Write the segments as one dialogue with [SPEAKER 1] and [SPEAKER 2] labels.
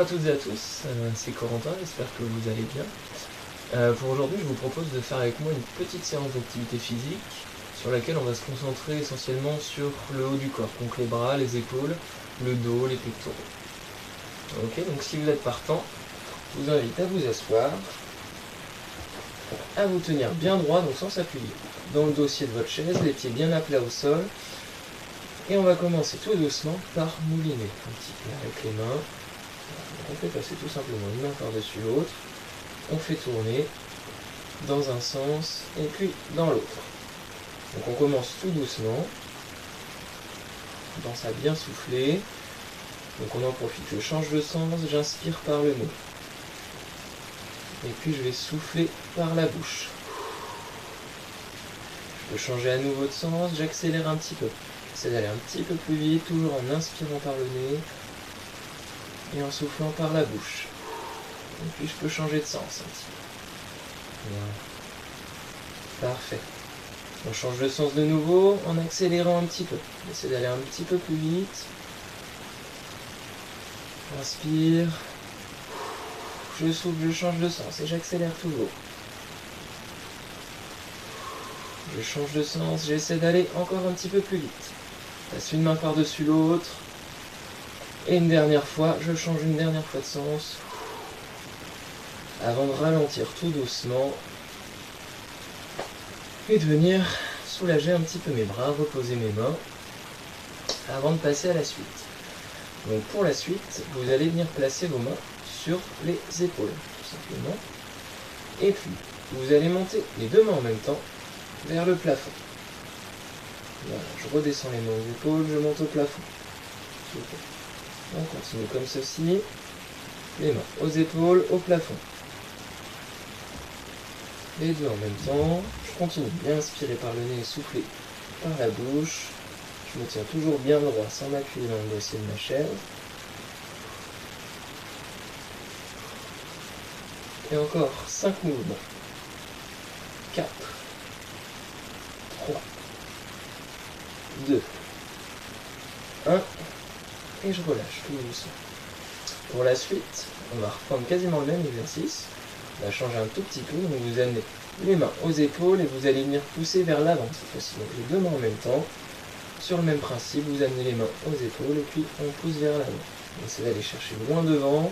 [SPEAKER 1] à toutes et à tous, c'est Corentin, j'espère que vous allez bien. Pour aujourd'hui, je vous propose de faire avec moi une petite séance d'activité physique sur laquelle on va se concentrer essentiellement sur le haut du corps, donc les bras, les épaules, le dos, les pectoraux. Ok, donc si vous êtes partant, je vous invite à vous asseoir, à vous tenir bien droit, donc sans s'appuyer dans le dossier de votre chaise, les pieds bien à plat au sol. Et on va commencer tout doucement par mouliner un petit peu avec les mains. On fait passer tout simplement une main par-dessus l'autre. On fait tourner dans un sens et puis dans l'autre. Donc on commence tout doucement. On pense à bien souffler. Donc on en profite, je change de sens, j'inspire par le nez. Et puis je vais souffler par la bouche. Je peux changer à nouveau de sens, j'accélère un petit peu. J'essaie d'aller un petit peu plus vite, toujours en inspirant par le nez et en soufflant par la bouche. Et puis je peux changer de sens un petit peu. Voilà. Parfait. On change de sens de nouveau en accélérant un petit peu. J'essaie d'aller un petit peu plus vite. Inspire. Je souffle, je change de sens et j'accélère toujours. Je change de sens, j'essaie d'aller encore un petit peu plus vite. Je passe une main par-dessus l'autre. Et une dernière fois, je change une dernière fois de sens. Avant de ralentir tout doucement. Et de venir soulager un petit peu mes bras, reposer mes mains. Avant de passer à la suite. Donc pour la suite, vous allez venir placer vos mains sur les épaules, tout simplement. Et puis, vous allez monter les deux mains en même temps vers le plafond. Voilà, je redescends les mains aux épaules, je monte au plafond. Super. On continue comme ceci. Les mains aux épaules, au plafond. Les deux en même temps. Je continue bien inspirer par le nez et souffler par la bouche. Je me tiens toujours bien droit sans m'appuyer dans le dossier de ma chaise. Et encore 5 mouvements. 4, 3, 2, 1. Et je relâche tout doucement. Pour la suite, on va reprendre quasiment le même exercice. On va changer un tout petit peu. Donc vous amenez les mains aux épaules et vous allez venir pousser vers l'avant cette fois-ci. Donc les deux mains en même temps. Sur le même principe, vous amenez les mains aux épaules et puis on pousse vers l'avant. On essaie d'aller chercher loin devant,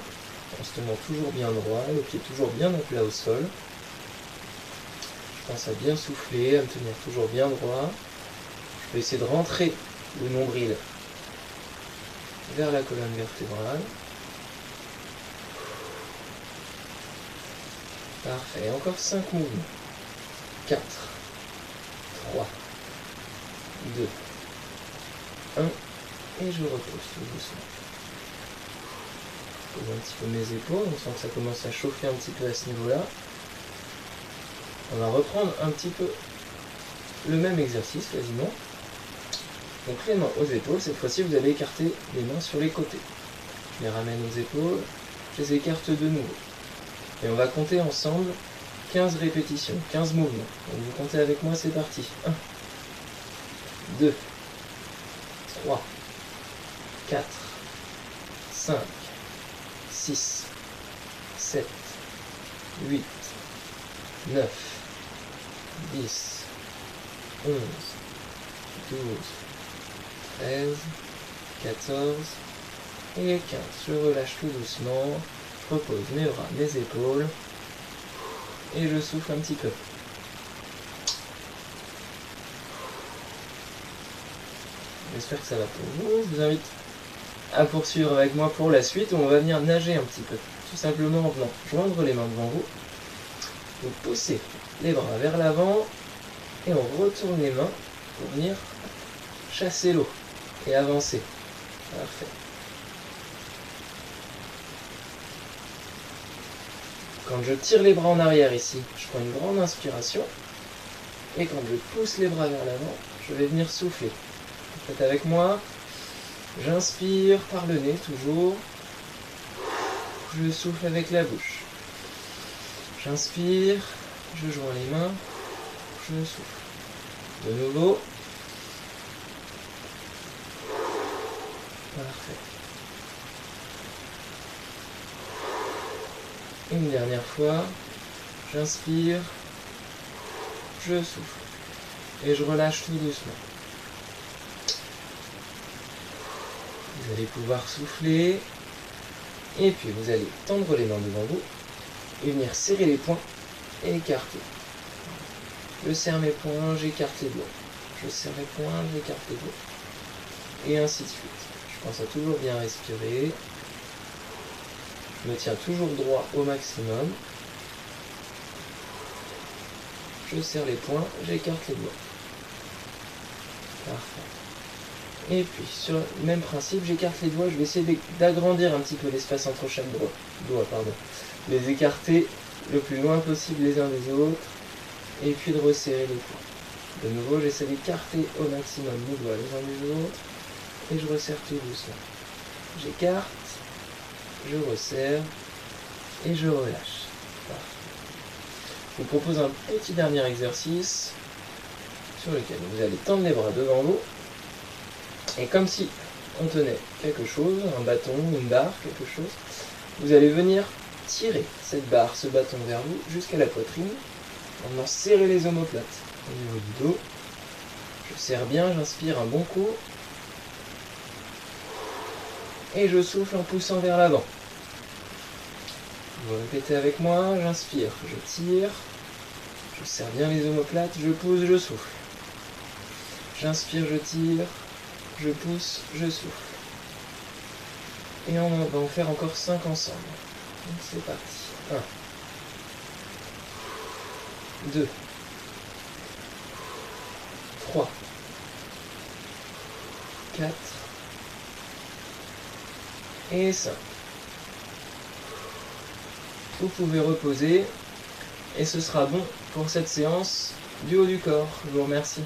[SPEAKER 1] en se tenant toujours bien droit, le pied toujours bien à plat au sol. Je pense à bien souffler, à me tenir toujours bien droit. Je vais essayer de rentrer le nombril vers la colonne vertébrale. Parfait. Encore 5 mouvements. 4, 3, 2, 1. Et je repose tout doucement. Je pose un petit peu mes épaules. On sent que ça commence à chauffer un petit peu à ce niveau-là. On va reprendre un petit peu le même exercice quasiment. Donc les mains aux épaules, cette fois-ci vous allez écarter les mains sur les côtés. Je les ramène aux épaules, je les écarte de nouveau. Et on va compter ensemble 15 répétitions, 15 mouvements. Donc vous comptez avec moi, c'est parti. 1, 2, 3, 4, 5, 6, 7, 8, 9, 10, 11, 12, 13, 14 et 15. Je relâche tout doucement, je repose mes bras, mes épaules et je souffle un petit peu. J'espère que ça va pour vous. Je vous invite à poursuivre avec moi pour la suite où on va venir nager un petit peu. Tout simplement en venant joindre les mains devant vous. Vous poussez les bras vers l'avant et on retourne les mains pour venir chasser l'eau et avancer. Parfait. Quand je tire les bras en arrière ici, je prends une grande inspiration. Et quand je pousse les bras vers l'avant, je vais venir souffler. Faites avec moi. J'inspire par le nez toujours. Je souffle avec la bouche. J'inspire, je joins les mains, je souffle. De nouveau. Parfait. Une dernière fois. J'inspire. Je souffle. Et je relâche tout doucement. Vous allez pouvoir souffler. Et puis vous allez tendre les mains devant vous. Et venir serrer les poings et écarter. Je serre mes poings, j'écarte les doigts. Je serre mes poings, j'écarte les doigts. Et ainsi de suite. Je pense à toujours bien respirer. Je me tiens toujours droit au maximum. Je serre les poings, j'écarte les doigts. Parfait. Et puis, sur le même principe, j'écarte les doigts. Je vais essayer d'agrandir un petit peu l'espace entre chaque doigt. Les écarter le plus loin possible les uns des autres. Et puis de resserrer les poings. De nouveau, j'essaie d'écarter au maximum mes doigts les uns des autres. Et je resserre tout doucement. J'écarte, je resserre et je relâche. Parfait. Je vous propose un petit dernier exercice sur lequel vous allez tendre les bras devant vous. Et comme si on tenait quelque chose, un bâton, une barre, quelque chose, vous allez venir tirer cette barre, ce bâton vers vous jusqu'à la poitrine en venant serrer les omoplates au niveau du dos. Je serre bien, j'inspire un bon coup. Et je souffle en poussant vers l'avant. Vous répétez avec moi, j'inspire, je tire, je serre bien les omoplates, je pousse, je souffle. J'inspire, je tire, je pousse, je souffle. Et on va en faire encore 5 ensemble. Donc c'est parti. 1, 2, 3, 4, et 5. Vous pouvez reposer et ce sera bon pour cette séance du haut du corps. Je vous remercie.